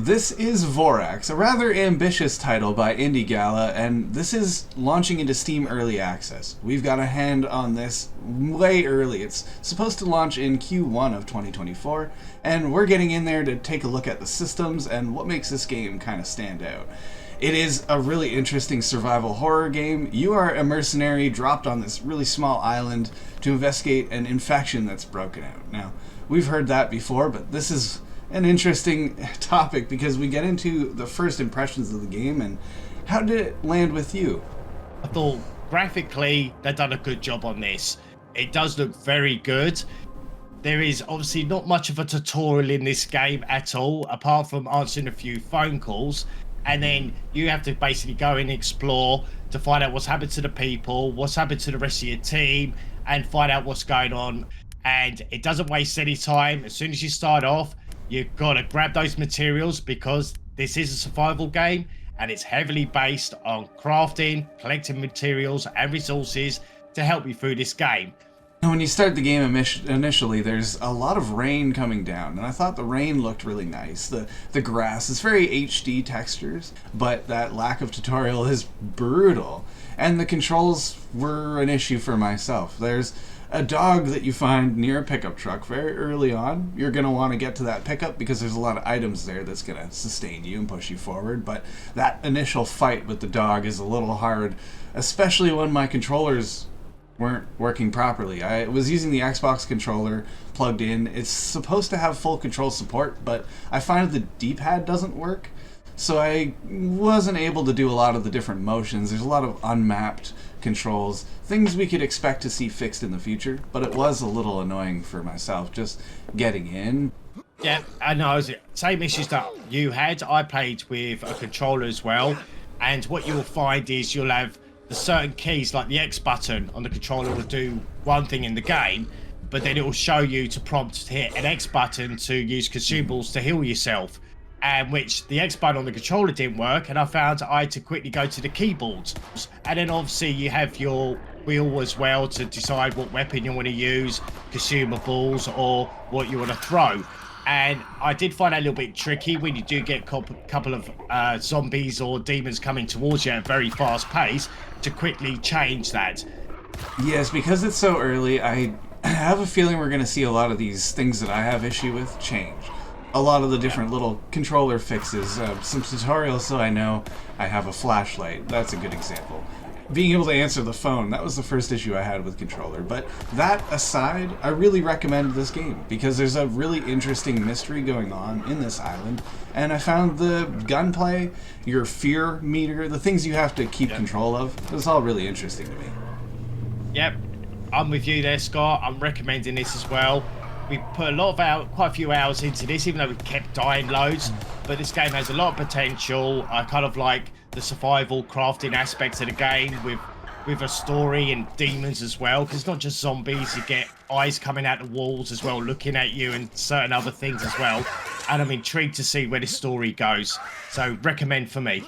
This is Vorax, a rather ambitious title by Indie Gala, and this is launching into Steam Early Access. We've got a hand on this way early. It's supposed to launch in Q1 of 2024, and we're getting in there to take a look at the systems and what makes this game kind of stand out. It is a really interesting survival horror game. You are a mercenary dropped on this really small island to investigate an infection that's broken out. Now, we've heard that before, but this is an interesting topic because we get into the first impressions of the game. And how did it land with you? I thought graphically they've done a good job on this. It does look very good. There is obviously not much of a tutorial in this game at all, apart from answering a few phone calls. And then you have to basically go and explore to find out what's happened to the people, what's happened to the rest of your team, and find out what's going on. And it doesn't waste any time. As soon as you start off, you've got to grab those materials because this is a survival game and it's heavily based on crafting, collecting materials and resources to help you through this game. When you start the game initially, there's a lot of rain coming down, and I thought the rain looked really nice. The grass is very HD textures, but that lack of tutorial is brutal. And the controls were an issue for myself. There's a dog that you find near a pickup truck very early on. You're going to want to get to that pickup because there's a lot of items there that's going to sustain you and push you forward. But that initial fight with the dog is a little hard, especially when my controllers weren't working properly. I was using the Xbox controller plugged in. It's supposed to have full control support, but I find the D-pad doesn't work. So I wasn't able to do a lot of the different motions. There's a lot of unmapped controls, things we could expect to see fixed in the future, but it was a little annoying for myself just getting in. Yeah, I know. Same issues that you had. I played with a controller as well, and what you'll find is you'll have the certain keys, like the X button on the controller will do one thing in the game, but then it will show you to prompt to hit an X button to use consumables to heal yourself. And which the X button on the controller didn't work, and I found I had to quickly go to the keyboard. And then obviously you have your wheel as well to decide what weapon you want to use, consumables, or what you want to throw. And I did find that a little bit tricky when you do get a couple of zombies or demons coming towards you at a very fast pace to quickly change that. Yes, because it's so early, I have a feeling we're going to see a lot of these things that I have issue with change. A lot of the different little controller fixes, some tutorials so I know I have a flashlight. That's a good example. Being able to answer the phone, that was the first issue I had with controller. But that aside, I really recommend this game because there's a really interesting mystery going on in this island. And I found the gunplay, your fear meter, the things you have to keep control of, it was all really interesting to me. Yep, I'm with you there, Scott. I'm recommending this as well. We put quite a few hours into this, even though we kept dying loads. But this game has a lot of potential. I kind of like the survival crafting aspects of the game with a story and demons as well. Because it's not just zombies, you get eyes coming out the walls as well, looking at you and certain other things as well. And I'm intrigued to see where this story goes. So recommend for me.